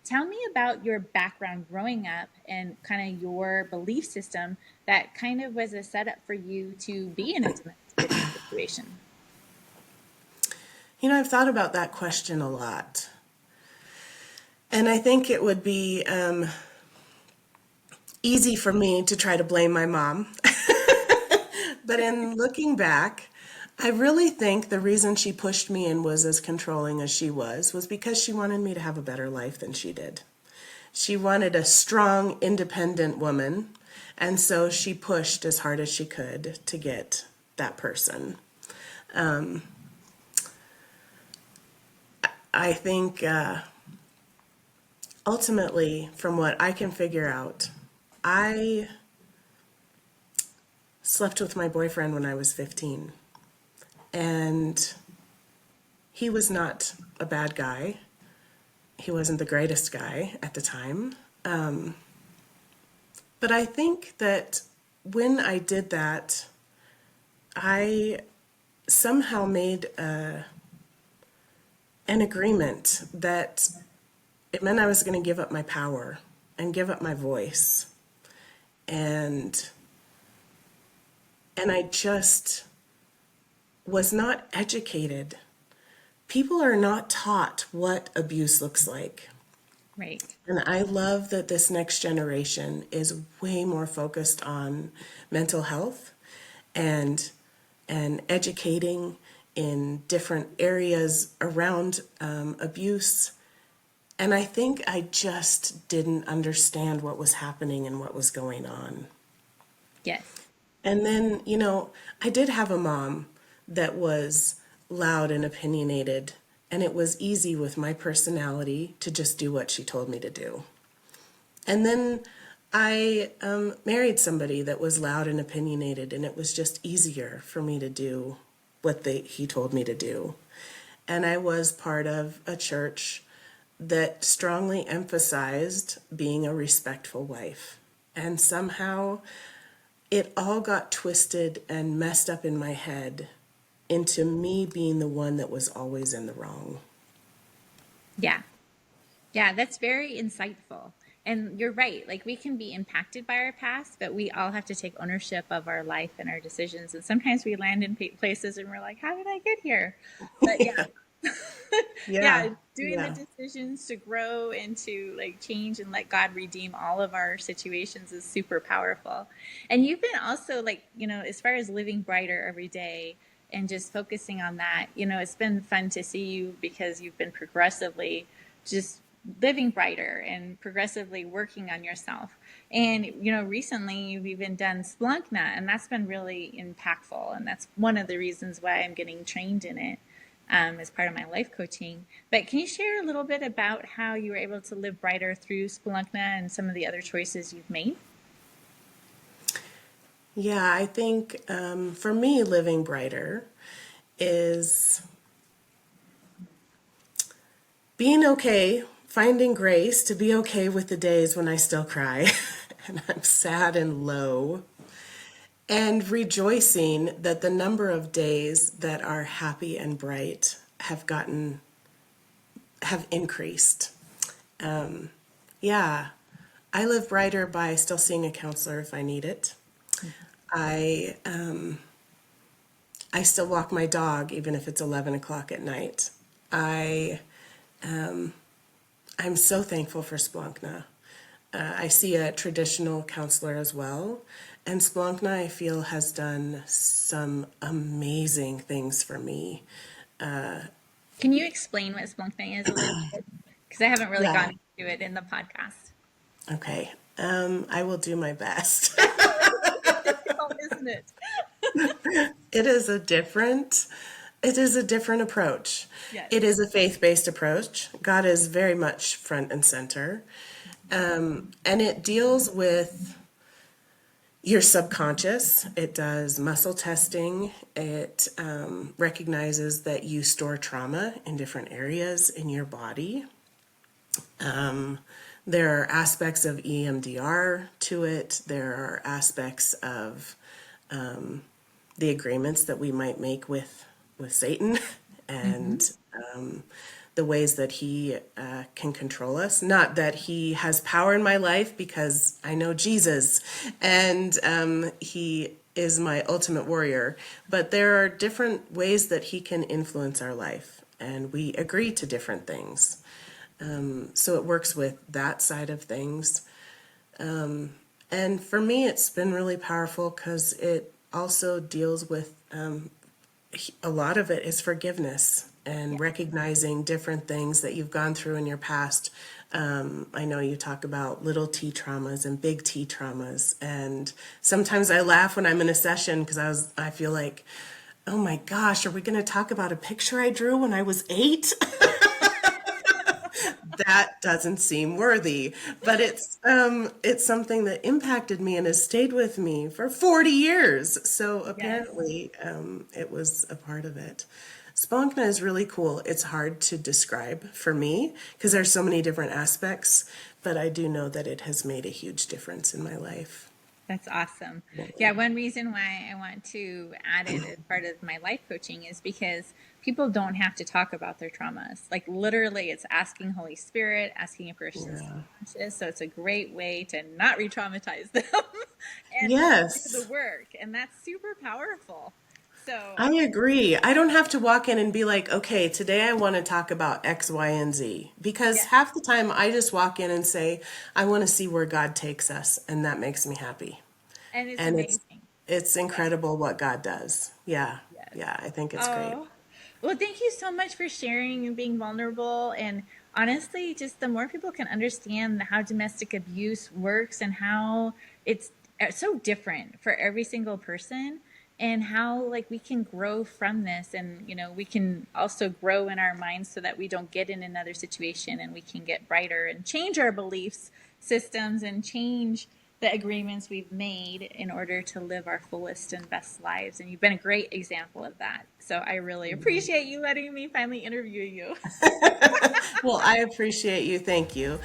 Tell me about your background growing up and kind of your belief system that kind of was a setup for you to be in a domestic situation. I've thought about that question a lot. And I think it would be easy for me to try to blame my mom. But in looking back, I really think the reason she pushed me and was as controlling as she was because she wanted me to have a better life than she did. She wanted a strong, independent woman, and so she pushed as hard as she could to get that person. I think ultimately, from what I can figure out, I slept with my boyfriend when I was 15. And he was not a bad guy. He wasn't the greatest guy at the time. But I think that when I did that, I somehow made an agreement that it meant I was going to give up my power and give up my voice. And I just was not educated. People are not taught what abuse looks like. Right. And I love that this next generation is way more focused on mental health and educating in different areas around abuse. And I think I just didn't understand what was happening and what was going on. Yes. And then, I did have a mom that was loud and opinionated, and it was easy with my personality to just do what she told me to do. And then I married somebody that was loud and opinionated, and it was just easier for me to do what he told me to do. And I was part of a church that strongly emphasized being a respectful wife. And somehow it all got twisted and messed up in my head into me being the one that was always in the wrong. Yeah. Yeah, that's very insightful. And you're right. Like we can be impacted by our past, but we all have to take ownership of our life and our decisions. And sometimes we land in places and we're like, how did I get here? But yeah, Yeah, yeah, doing the yeah. decisions to grow and to like change and let God redeem all of our situations is super powerful. And you've been also like, as far as living brighter every day and just focusing on that, it's been fun to see you because you've been progressively just living brighter and progressively working on yourself. And, recently you've even done Splankna, and that's been really impactful. And that's one of the reasons why I'm getting trained in it as part of my life coaching. But can you share a little bit about how you were able to live brighter through Splankna and some of the other choices you've made? Yeah, I think for me, living brighter is being okay, finding grace to be okay with the days when I still cry and I'm sad and low, and rejoicing that the number of days that are happy and bright have increased. Yeah, I live brighter by still seeing a counselor if I need it. I I still walk my dog even if it's 11 o'clock at night. I I'm so thankful for Splankna. I see a traditional counselor as well, and Splankna I feel has done some amazing things for me. Can you explain what Splankna is a little bit? Because I haven't really Yeah. gone into it in the podcast. Okay. I will do my best. It's difficult, isn't it? It is a different it is a different approach. Yes. It is a faith-based approach. God is very much front and center. And it deals with your subconscious. It does muscle testing. It recognizes that you store trauma in different areas in your body. There are aspects of EMDR to it. There are aspects of the agreements that we might make with Satan, and Mm-hmm. the ways that he can control us. Not that he has power in my life, because I know Jesus and he is my ultimate warrior, but there are different ways that he can influence our life, and we agree to different things. So it works with that side of things. And for me, it's been really powerful because it also deals with a lot of it is forgiveness Yeah. and recognizing different things that you've gone through in your past. I know you talk about little T traumas and big T traumas, and sometimes I laugh when I'm in a session because I feel like, oh my gosh, are we going to talk about a picture I drew when I was 8? That doesn't seem worthy, but it's something that impacted me and has stayed with me for 40 years. So Yes. apparently, it was a part of it. Splankna is really cool. It's hard to describe for me because there's so many different aspects, but I do know that it has made a huge difference in my life. That's awesome. Yeah, Really. one reason why I want to add it as part of my life coaching is because people don't have to talk about their traumas. Like literally, it's asking Holy Spirit, asking a person to Yeah. subconscious. So it's a great way to not re-traumatize them and do the Yes. work. And that's super powerful. So I agree. I don't have to walk in and be like, okay, today I want to talk about X, Y, and Z. Because yeah, half the time I just walk in and say, I want to see where God takes us, and that makes me happy. and it's And amazing. it's Yeah. incredible what God does. Yeah. Yes. Yeah, I think it's great. Oh, well, thank you so much for sharing and being vulnerable. And honestly, just the more people can understand how domestic abuse works and how it's so different for every single person, and how like we can grow from this, and we can also grow in our minds so that we don't get in another situation, and we can get brighter and change our beliefs systems and change the agreements we've made in order to live our fullest and best lives. And you've been a great example of that. So I really appreciate you letting me finally interview you. Well, I appreciate you. Thank you.